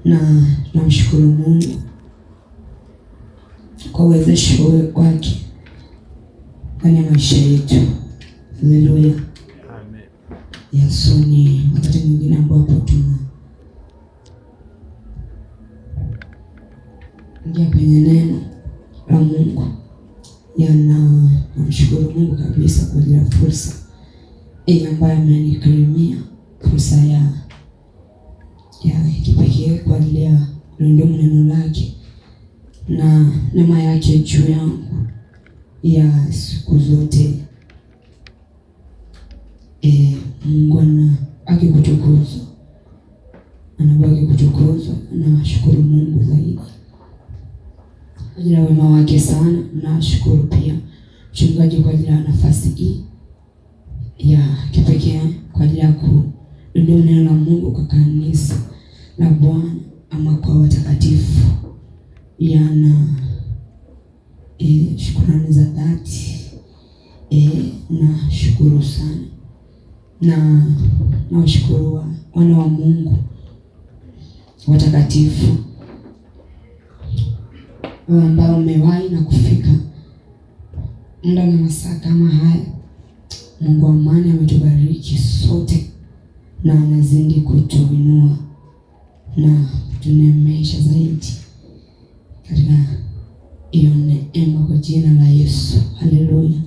na namshukuru Mungu kwa uwezesho wake ndani ya maisha yetu. Haleluya. Amen. Yesu ni wakati mwingine ambapo ingia kwenye neno la Mungu. Namshukuru Mungu kabisa kwa ajili ya fursa hii ambayo amenikirimia, fursa ya kipekee kwa ajili ya kulindumu neno lake na neema yake juu yangu ya siku zote. Mungu akikutukuzwa, anabaki kutukuzwa. Nashukuru Mungu zaidi kwa ajili ya wema wake sana. Nashukuru pia mchungaji kwa ajili ya nafasi hii ya kipekee kwa ajili ya kulindumu neno la Mungu kwa kanisa la Bwana ama kwa watakatifu. Shukrani za dhati. Nashukuru sana na nawashukuru wana wa Mungu watakatifu ambao umewahi na kufika muda na masaa kama haya. Mungu wa amani ametubariki sote na anazidi kutuinua na tunemesha zaidi katika hiyo neema kwa jina la Yesu. Haleluya.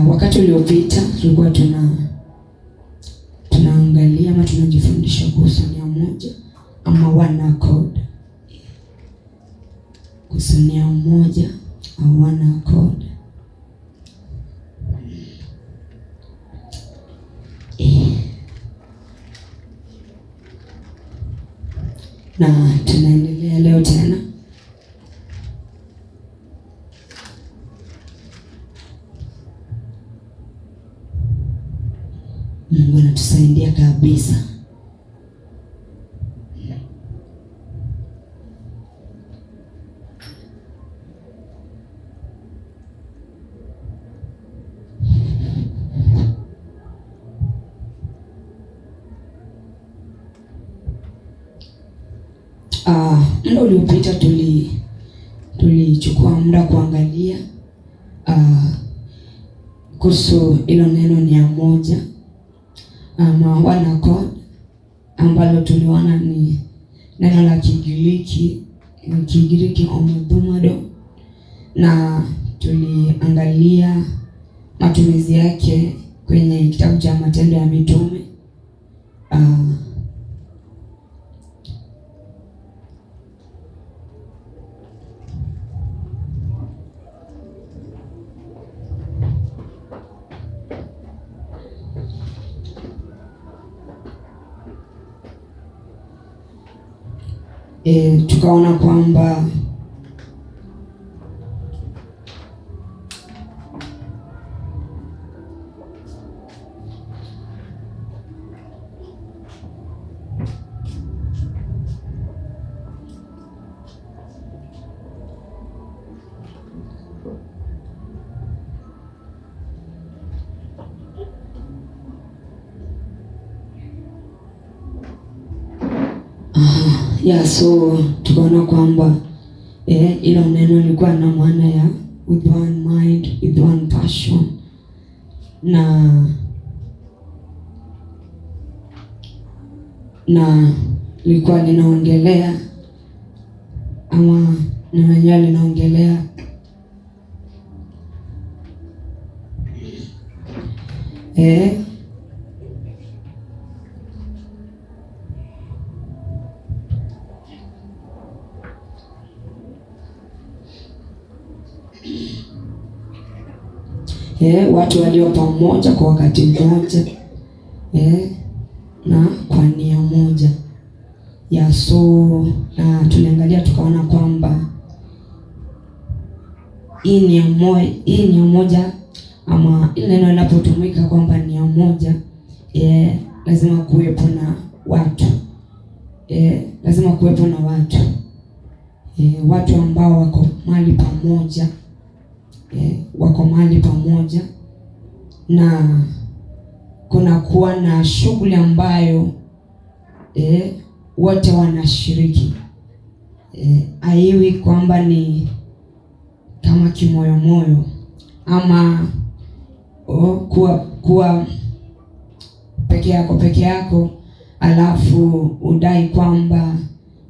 Wakati uliopita tulikuwa tunaangalia ama tunajifundisha kuhusu nia moja ama one accord. Kuhusu nia moja au one accord. Na tunaendelea leo tena. Mungu anatusaidia kabisa. Muda uliopita tulichukua muda kuangalia kuhusu ilo neno nia moja ama one accord, ambalo tuliona ni neno la Kigiriki omodumado, na tuliangalia matumizi yake kwenye kitabu cha Matendo ya Mitume. Tukaona kwamba so tukaona kwamba ilo neno lilikuwa na maana ya with one mind, with one passion, na lilikuwa linaongelea ama neno lenyewe linaongelea watu walio pamoja kwa wakati mmoja na kwa nia moja. So na tuliangalia tukaona kwamba hii nia moja ama ile neno linapotumika kwamba nia moja, lazima kuwepo na watu. watu ambao wako mahali pamoja, wako mahali pamoja na kuna kuwa na shughuli ambayo wote wanashiriki. Haiwi kwamba ni kama kimoyomoyo ama kuwa peke yako alafu udai kwamba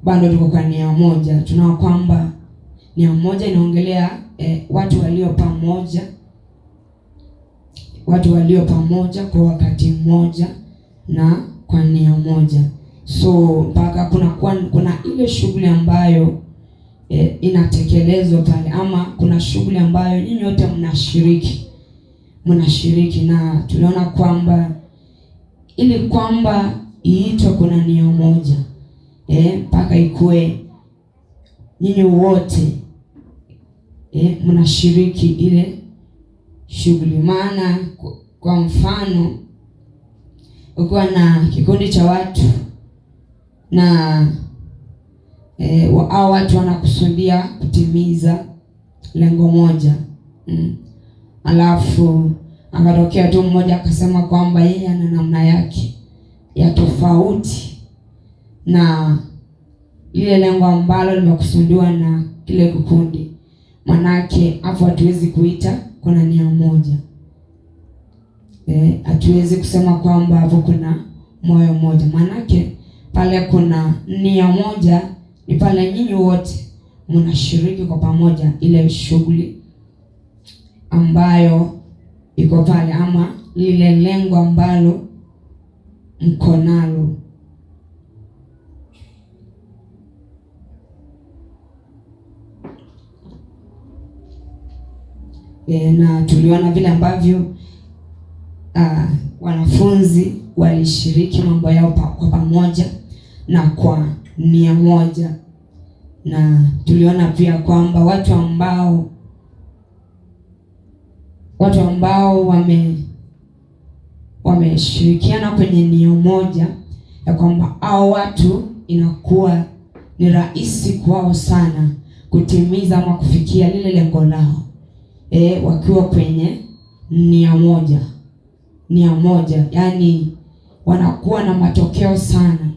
bado tuko kwa nia moja. Tunao kwamba nia moja inaongelea watu walio pamoja kwa wakati mmoja na kwa nia moja. So mpaka kuna ile shughuli ambayo inatekelezwa pale, ama kuna shughuli ambayo nyinyi wote mnashiriki, na tuliona kwamba ili kwamba iitwe kuna nia moja, mpaka ikue nyinyi wote mnashiriki ile shughuli. Maana kwa mfano ukiwa na kikundi cha watu na hao watu wanakusudia kutimiza lengo moja, alafu akatokea tu mmoja akasema kwamba yeye ana namna yake ya tofauti na ile lengo ambalo limekusudiwa na kile kikundi, manake hapo hatuwezi kuita kuna nia moja. Hatuwezi kusema kwamba hapo kuna moyo moja, manake pale kuna nia moja ni pale nyinyi wote mnashiriki kwa pamoja ile shughuli ambayo iko pale, ama lile lengo ambalo mko nalo. Na tuliona vile ambavyo wanafunzi walishiriki mambo yao kwa pamoja na kwa nia moja, na tuliona pia kwamba watu ambao wameshirikiana kwenye nia moja, ya kwamba hao watu inakuwa ni rahisi kwao sana kutimiza ama kufikia lile lengo lao, wakiwa kwenye nia moja, yani wanakuwa na matokeo sana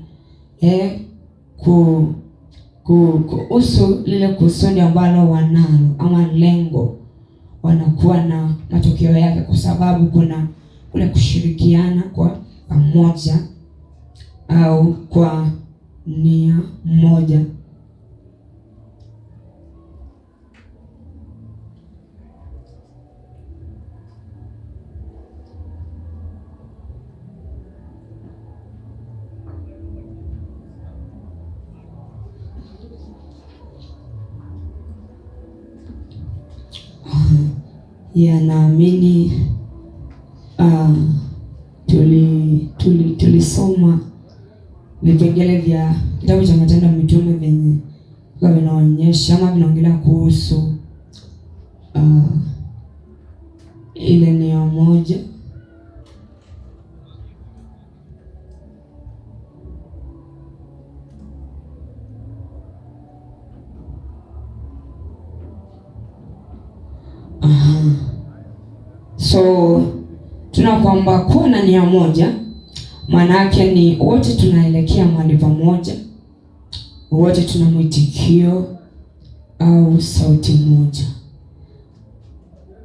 kuhusu lile kusudi ambalo wanalo ama lengo, wanakuwa na matokeo yake kwa sababu kuna kule kushirikiana kwa pamoja au kwa nia moja. Naamini tulisoma vipengele vya kitabu cha Matendo ya Mitume venye vinaonyesha ama vinaongelea kuhusu ile nia moja. So tuna kwamba kuwa na nia moja maana yake ni wote tunaelekea mahali pamoja, wote tuna mwitikio au sauti moja.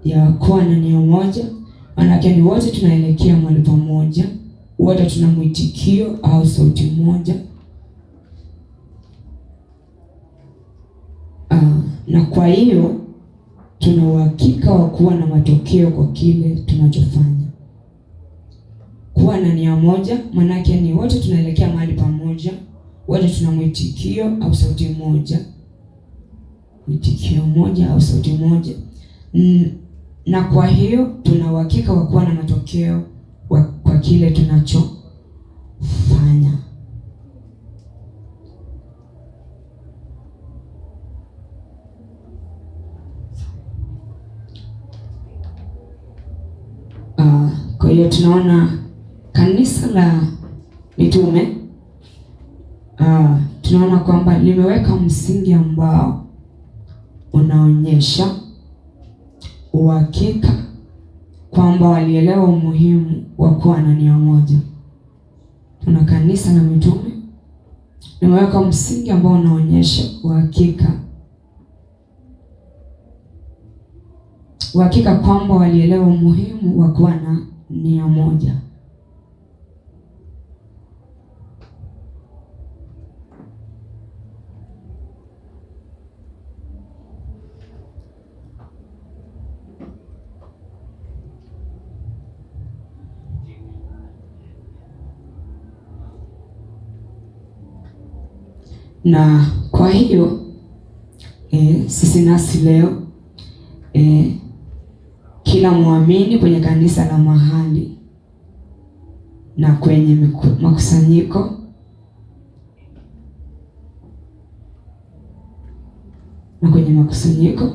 Ya kuwa na nia moja maana yake ni wote tunaelekea mahali pamoja, wote tuna mwitikio au sauti moja. Na kwa hiyo tuna uhakika wa kuwa na matokeo kwa kile tunachofanya. Kuwa na nia moja maana yake ni wote tunaelekea mahali pamoja, wote tuna mwitikio au sauti moja, mwitikio moja au sauti moja. Na kwa hiyo tuna uhakika wa kuwa na matokeo kwa kile tunachofanya. Kwa hiyo tunaona kanisa la mitume tunaona kwamba limeweka msingi ambao unaonyesha uhakika kwamba walielewa umuhimu wa kuwa na nia moja. Tuna kanisa la mitume limeweka msingi ambao unaonyesha uhakika kwamba walielewa umuhimu wa kuwa na nia moja. Na kwa hiyo sisi nasi leo kila muamini kwenye kanisa la mahali na kwenye makusanyiko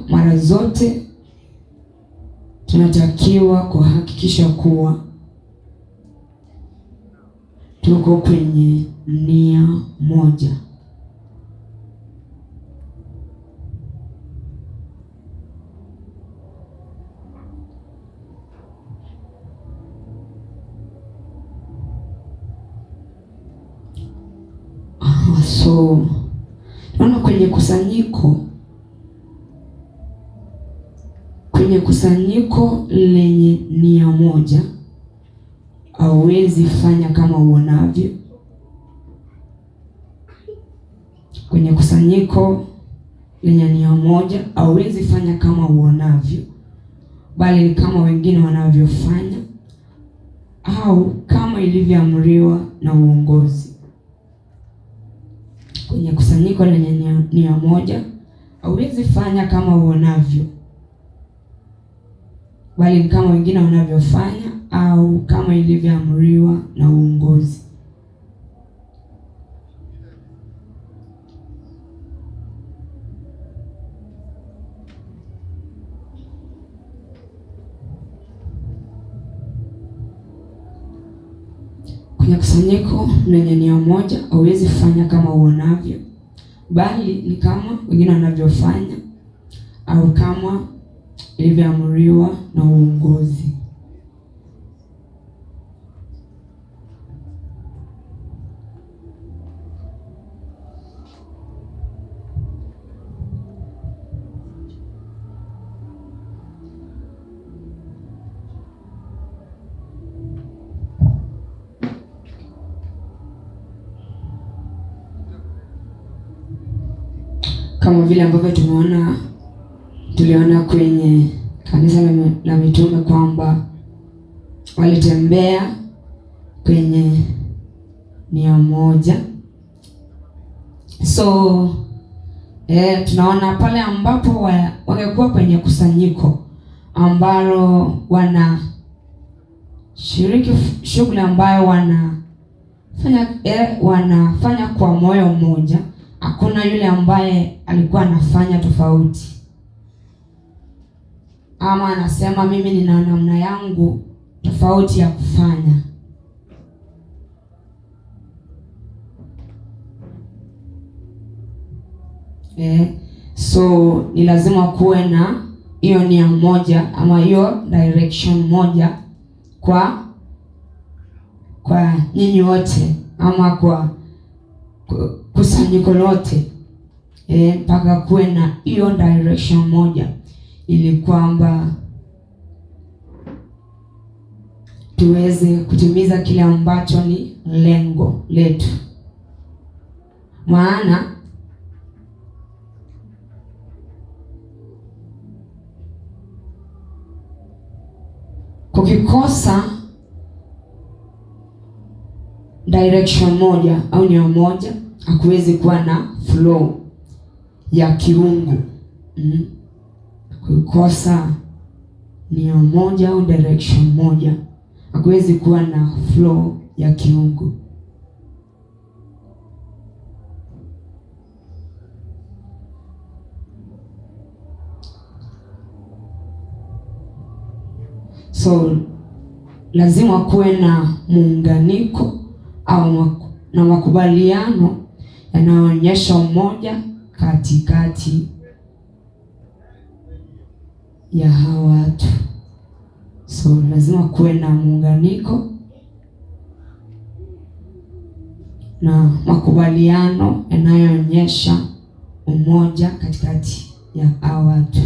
mara zote tunatakiwa kuhakikisha kuwa tuko kwenye nia moja. So naona kwenye kusanyiko lenye nia moja hauwezi fanya kama uonavyo. Kwenye kusanyiko lenye nia moja hauwezi fanya kama uonavyo, bali kama wengine wanavyofanya au kama ilivyoamriwa na uongozi. Kwenye kusanyiko lenye nia moja hauwezi fanya kama uonavyo, bali kama wengine wanavyofanya au kama ilivyoamriwa na uongozi. Kwenye kusanyiko lenye nia moja hauwezi fanya kama uonavyo, bali ni kama wengine wanavyofanya au kama ilivyoamriwa na uongozi. Kama vile ambavyo tuliona kwenye kanisa la mitume kwamba walitembea kwenye nia moja. So tunaona pale ambapo wangekuwa kwenye kusanyiko ambalo wanashiriki shughuli ambayo wanafanya kwa moyo mmoja, hakuna yule ambaye alikuwa anafanya tofauti ama anasema mimi nina namna yangu tofauti ya kufanya. So ni lazima kuwe na hiyo nia moja ama hiyo direction moja kwa nyinyi wote ama kwa kusanyiko lote, mpaka kuwe na hiyo direction moja ili kwamba tuweze kutimiza kile ambacho ni lengo letu. Maana kukikosa direction moja au nia moja, hakuwezi kuwa na flow ya kiungu. Kukosa nia moja au direction moja, hakuwezi kuwa na flow ya kiungu. So lazima kuwe na muunganiko au na makubaliano yanayoonyesha umoja katikati ya hawa watu. So lazima kuwe na muunganiko na makubaliano yanayoonyesha umoja katikati ya hawa watu.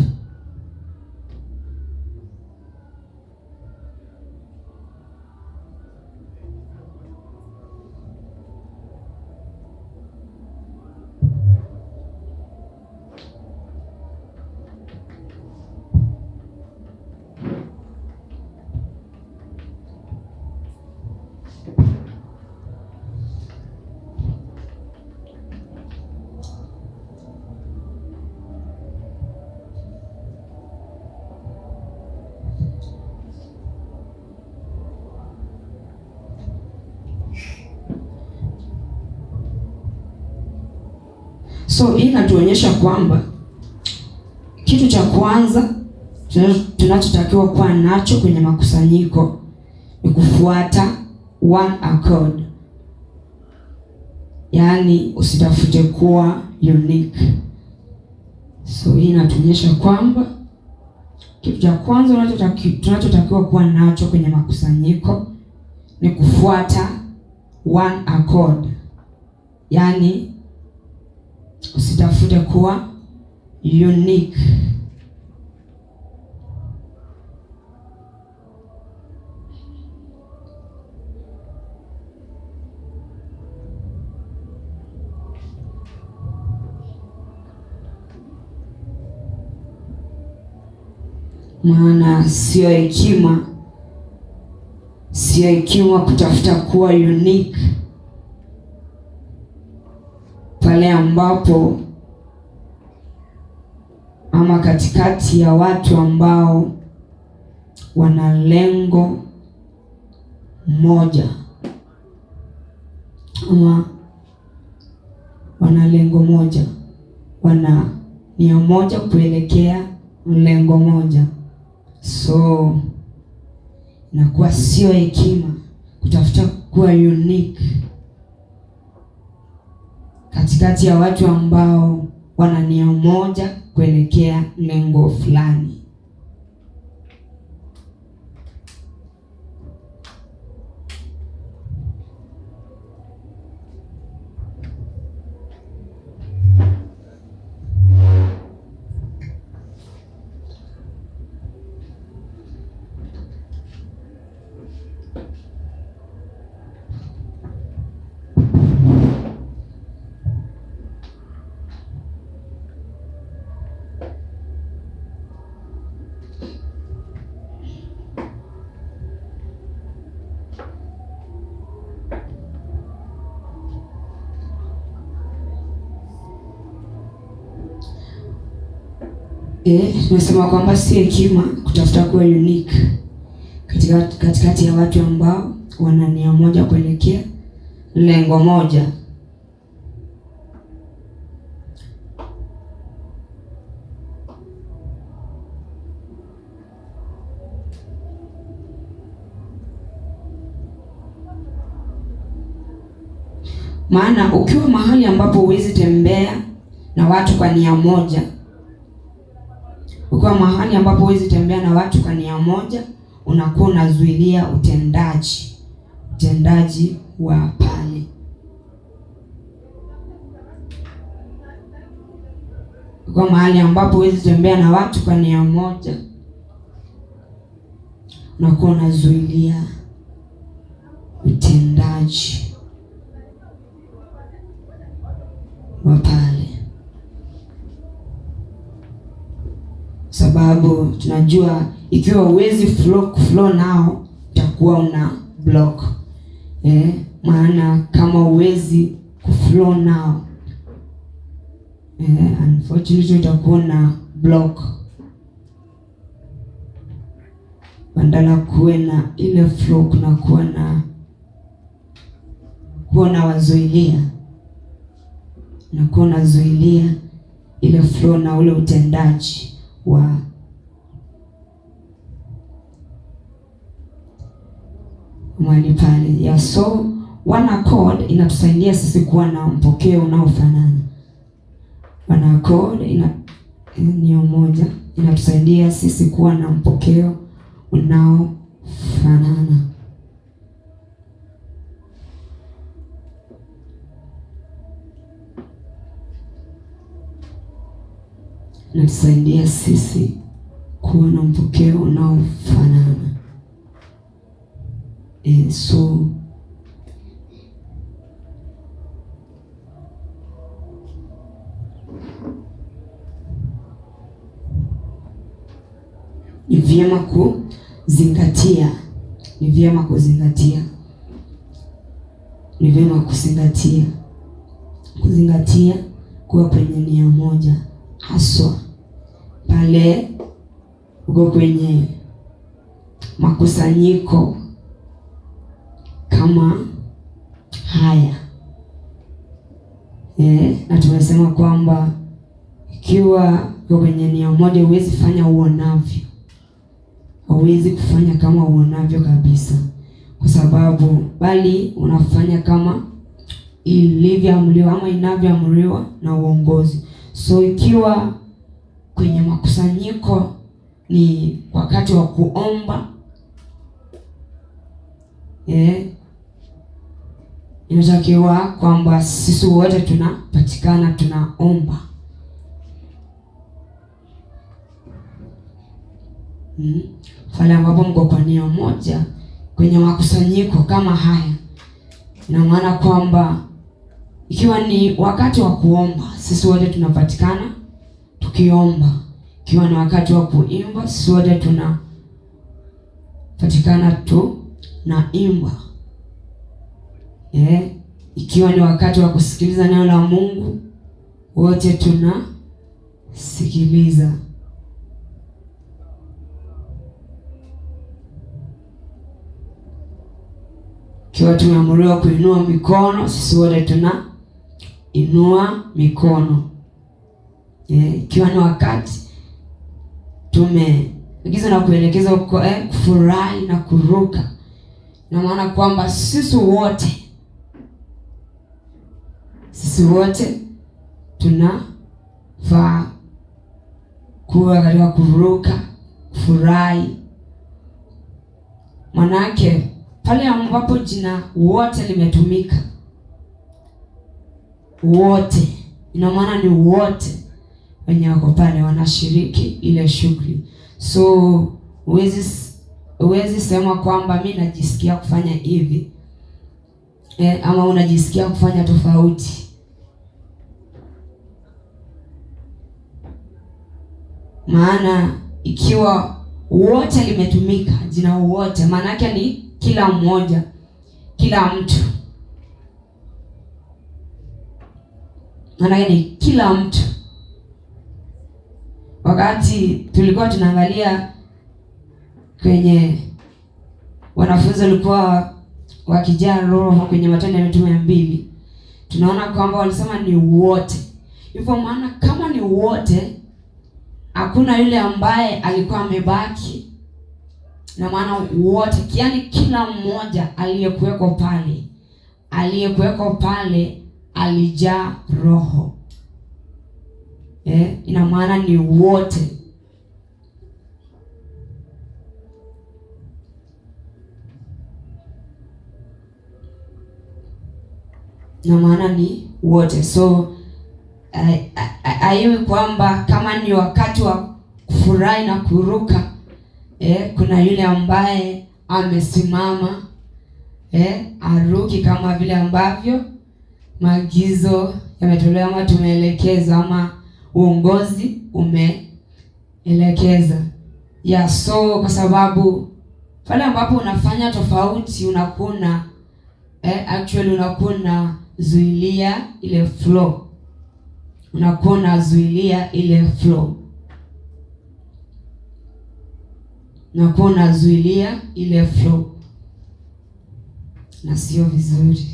So hii inatuonyesha kwamba kitu cha kwanza tunachotakiwa kuwa nacho kwenye makusanyiko ni kufuata one accord. Yaani usitafute kuwa unique. So hii inatuonyesha kwamba kitu cha kwanza tunachotakiwa kuwa nacho kwenye makusanyiko ni kufuata one accord. Yaani usitafute kuwa unique. Maana sio hekima kutafuta kuwa unique pale ambapo ama katikati ya watu ambao wana lengo moja, ama wana lengo moja, wana nia moja kuelekea lengo moja. So inakuwa sio hekima kutafuta kuwa unique katikati ya watu ambao wana nia moja kuelekea lengo fulani. Tunasema kwamba si hekima kutafuta kuwa unique katikati ya watu ambao wana nia moja kuelekea lengo moja. Maana ukiwa mahali ambapo huwezi tembea na watu kwa nia moja, ukiwa mahali ambapo huwezi tembea na watu kwa nia moja, unakuwa unazuilia utendaji wa pale. Ukiwa mahali ambapo huwezi tembea na watu kwa nia moja, unakuwa unazuilia utendaji wa pale. Sababu tunajua ikiwa uwezi flow nao utakuwa una block. Maana kama uwezi kuflow nao unfortunately utakuwa na block. Badala kuwe na ile flow kuna kuwa na wazuilia. Na kuwa nazuilia ile flow na ule utendaji wa mahali pale. So One Accord inatusaidia sisi kuwa na mpokeo unaofanana. One Accord ni umoja, inatusaidia sisi kuwa na mpokeo unaofanana. Inatusaidia sisi kuwa na mpokeo unaofanana. So ni vyema kuzingatia, kuzingatia kuwa kwenye nia moja, haswa pale uko kwenye makusanyiko kama haya. Na tumesema kwamba ikiwa uko kwenye nia moja, huwezi fanya uonavyo. Hauwezi kufanya kama uonavyo kabisa, kwa sababu bali unafanya kama ilivyoamriwa ama inavyoamriwa na uongozi. So ikiwa kwenye makusanyiko ni wakati wa kuomba, inatakiwa kwamba sisi wote tunapatikana tunaomba. Pale ambapo mko kwa nia moja kwenye makusanyiko kama haya, ina maana kwamba ikiwa ni wakati wa kuomba, sisi wote tunapatikana tukiomba. Ikiwa ni wakati wa kuimba, sisi wote tunapatikana tunaimba. Ikiwa ni wakati wa kusikiliza neno la Mungu, wote tunasikiliza. Ikiwa tumeamuriwa kuinua mikono, sisi wote tunainua mikono. Ikiwa ni wakati tumeagiza na kuelekeza kufurahi na kuruka, na maana kwamba sisi wote tunafaa kuwa katika kuruka, kufurahi. Manake pale ambapo jina wote limetumika, wote, ina maana ni wote wenye wako pale wanashiriki ile shughuli. So huwezi sema kwamba mimi najisikia kufanya hivi, ama unajisikia kufanya tofauti. Maana ikiwa wote limetumika, jina wote, maana yake ni kila mmoja, kila mtu. Maana yake ni kila mtu. Wakati tulikuwa tunaangalia kwenye wanafunzi walikuwa wakijaa Roho kwenye Matendo ya Mitume 2, tunaona kwamba walisema ni wote. Hivyo maana kama ni wote, hakuna yule ambaye alikuwa amebaki. Na maana wote, yaani kila mmoja aliyekuweko pale alijaa Roho. Ina maana ni wote. Na maana ni wote. So aiwe kwamba kama ni wakati wa kufurahi na kuruka, kuna yule ambaye amesimama aruki kama vile ambavyo maagizo yametolewa ama tumeelekezwa ama uongozi umeelekeza. So kwa sababu pale ambapo unafanya tofauti, unakuwa actually unakuwa zuilia ile flow. Unazuilia ile flow na sio vizuri.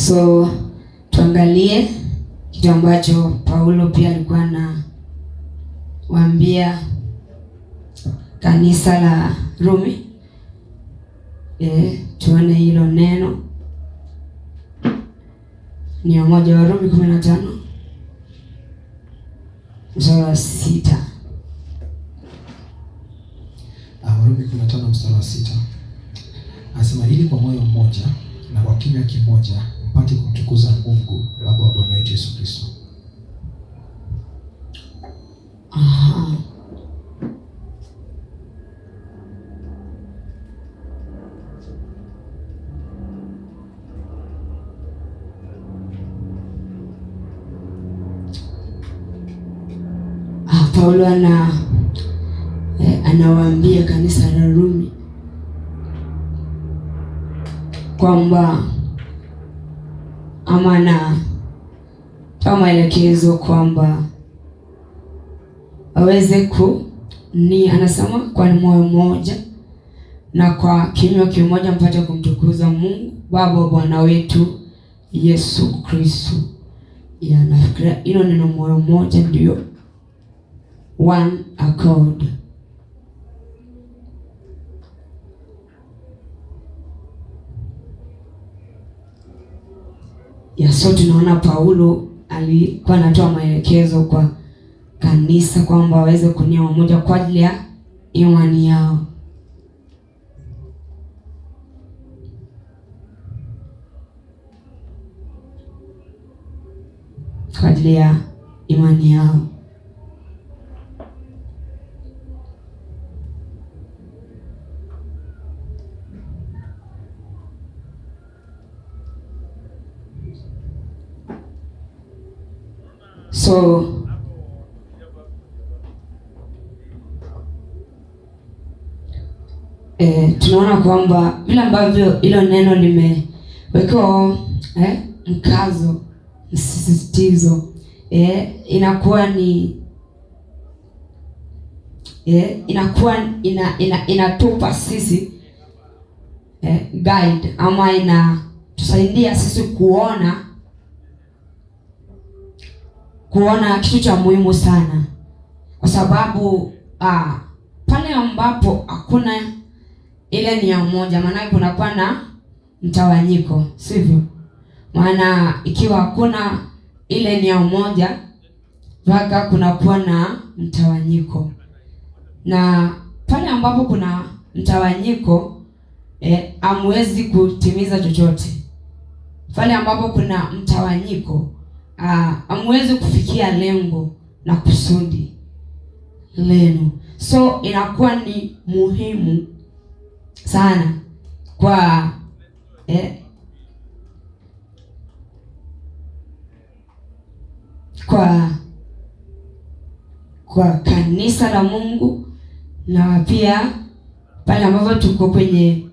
So tuangalie kitu ambacho Paulo pia alikuwa anawaambia kanisa la Rumi. Tuone hilo neno. Ni moja wa Rumi 15 mstari wa 6. Warumi 15 mstari wa 6. Anasema ili kwa moyo mmoja na kwa kinywa kimoja mpate kumtukuza Mungu Baba wa Bwana wetu Yesu Kristo. Paulo anawaambia kanisa la Rumi kwamba toa maelekezo kwamba waweze anasema kwa moyo mmoja na kwa kinywa kimoja mpate kumtukuza Mungu Baba wa Bwana wetu Yesu Kristo. Nafikiri hilo neno moyo mmoja ndio one accord. So tunaona Paulo alikuwa anatoa maelekezo kwa kanisa kwamba waweze kunia umoja kwa ajili ya imani yao. Kwa ajili ya imani yao. So tunaona kwamba vile ambavyo hilo neno limewekewa mkazo, msisitizo, inakuwa ni inakuwa inatupa sisi guide ama inatusaidia sisi kuona kitu cha muhimu sana, kwa sababu pale ambapo hakuna ile nia moja, maana kunakuwa na mtawanyiko, sivyo? Maana ikiwa hakuna ile nia moja, baka kunakuwa na mtawanyiko, na pale ambapo kuna mtawanyiko hamwezi kutimiza chochote. Pale ambapo kuna mtawanyiko hamwezi kufikia lengo na kusudi lenu. So inakuwa ni muhimu sana kwa kanisa la Mungu, na pia pale ambapo tuko kwenye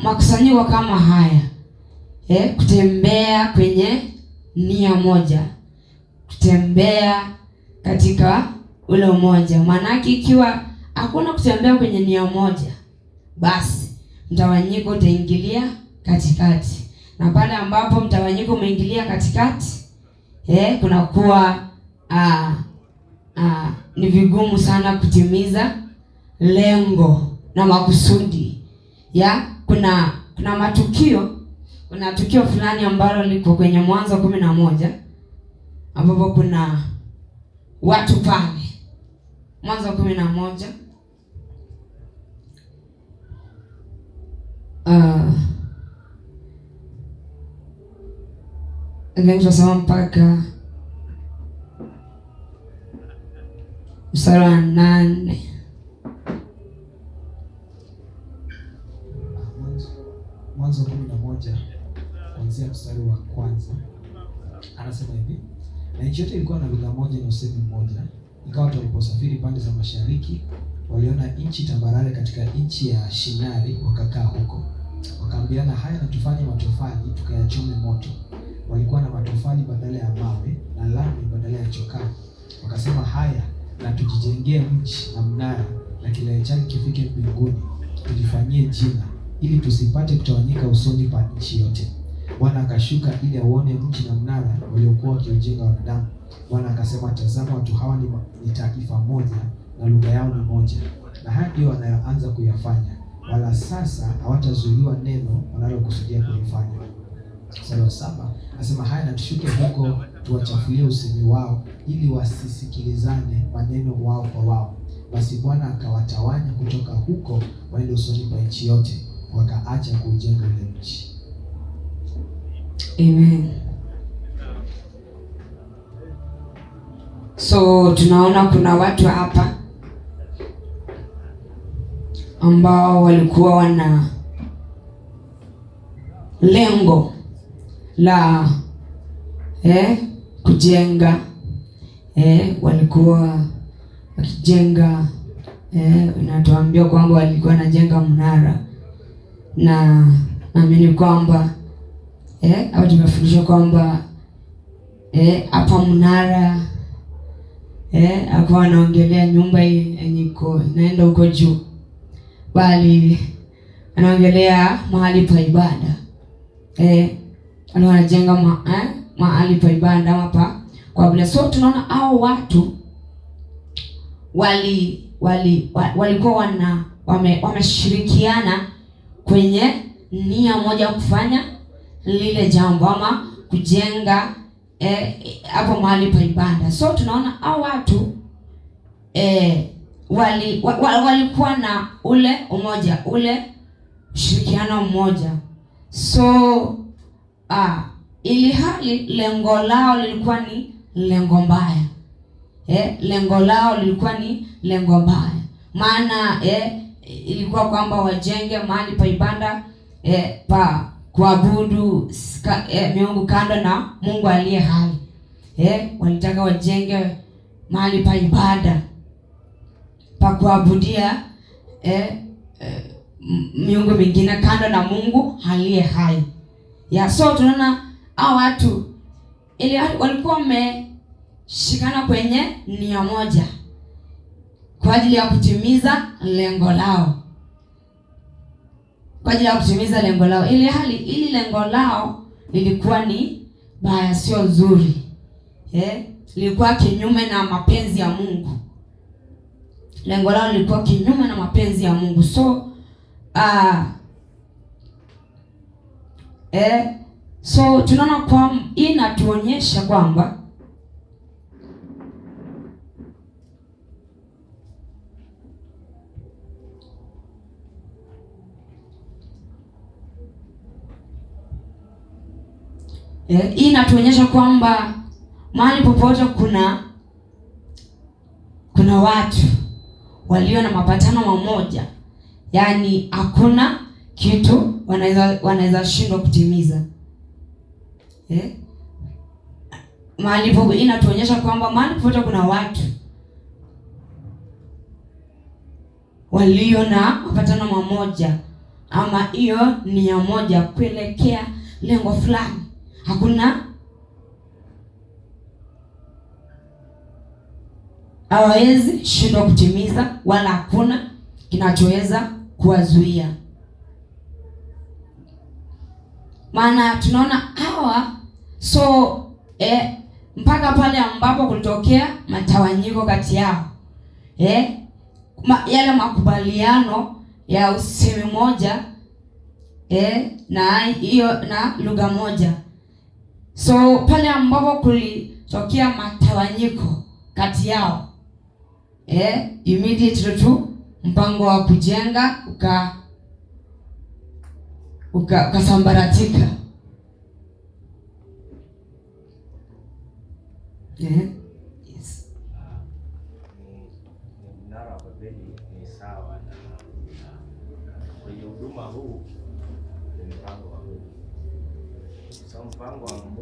makusanyiko kama haya kutembea kwenye nia moja, kutembea katika ule umoja. Maana ikiwa hakuna kutembea kwenye nia moja, basi mtawanyiko utaingilia katikati, na pale ambapo mtawanyiko umeingilia katikati kunakuwa ni vigumu sana kutimiza lengo na makusudi kuna tukio fulani ambalo liko kwenye Mwanzo 11 ambapo kuna watu pale. Mwanzo 11 tunasoma mpaka mstari wa 8. Mwanzo 11 kuanzia mstari wa kwanza. Anasema hivi: na nchi yote ilikuwa na lugha moja na usemi mmoja. Ikawa waliposafiri pande za mashariki, waliona nchi tambarare katika nchi ya Shinari, wakakaa huko. Wakaambiana, haya na tufanye matofali tukayachome moto. Walikuwa na matofali badala ya mawe na lami badala ya chokaa. Wakasema, haya na tujijengee mji na mnara, na kilele chake kifike mbinguni, tujifanyie jina, ili tusipate kutawanyika usoni pa nchi yote. Bwana akashuka ili auone mji na mnara waliokuwa wakiujenga wanadamu. Bwana akasema, tazama, watu hawa ni taifa moja na lugha yao ni moja, na haya ndio wanayoanza kuyafanya, wala sasa hawatazuiliwa neno wanalokusudia kulifanya. Mstari wa 7 asema, haya na tushuke huko tuwachafulie usemi wao, ili wasisikilizane maneno wao kwa wao. Basi Bwana akawatawanya kutoka huko waende usoni pa nchi yote, wakaacha kuujenga ule mji. Amen. So tunaona kuna watu hapa ambao walikuwa wana lengo la kujenga, walikuwa wakijenga, inatuambia kwamba walikuwa wanajenga mnara, na naamini kwamba au tumefundishwa kwamba hapa mnara akawa anaongelea nyumba yenye inaenda huko juu, bali anaongelea mahali pa ibada. Wanajenga mahali pa ibada ama pa kwa vile. So tunaona hao watu walikuwa wameshirikiana kwenye nia moja kufanya lile jambo ama kujenga hapo mahali pa ibada. So tunaona hao watu walikuwa na ule umoja, ule ushirikiano mmoja. So ili hali lengo lao lilikuwa ni lengo mbaya. Lengo lao lilikuwa ni lengo mbaya. Maana ilikuwa kwamba wajenge mahali pa ibada pa kuabudu miungu kando na Mungu aliye hai. Walitaka wajenge mahali pa ibada pa kuabudia miungu mingine kando na Mungu aliye hai. So tunaona hao watu ili walikuwa wameshikana kwenye nia moja kwa ajili ya kutimiza lengo lao. Kwa ajili ya kutimiza lengo lao. Ili lengo lao lilikuwa ni baya, sio nzuri. Lilikuwa kinyume na mapenzi ya Mungu. Lengo lao lilikuwa kinyume na mapenzi ya Mungu. So so tunaona kwa inatuonyesha kwamba hii inatuonyesha kwamba mahali popote kuna watu walio na mapatano mamoja, yaani hakuna kitu wanaweza shindwa kutimiza. Mahali popote inatuonyesha kwamba mahali popote kuna watu walio na mapatano mamoja ama hiyo nia moja kuelekea lengo fulani, hakuna hawezi shindwa kutimiza, wala hakuna kinachoweza kuwazuia. Maana tunaona hawa mpaka pale ambapo kulitokea matawanyiko kati yao, yale makubaliano ya usemi moja na hiyo na lugha moja. So pale ambapo kulitokea matawanyiko kati yao, immediately tu mpango wa kujenga ukasambaratika. Yes. Mnara wa Babeli ni sawa na kwenye huduma huu ni mpango wa Mungu. So mpango wa Mungu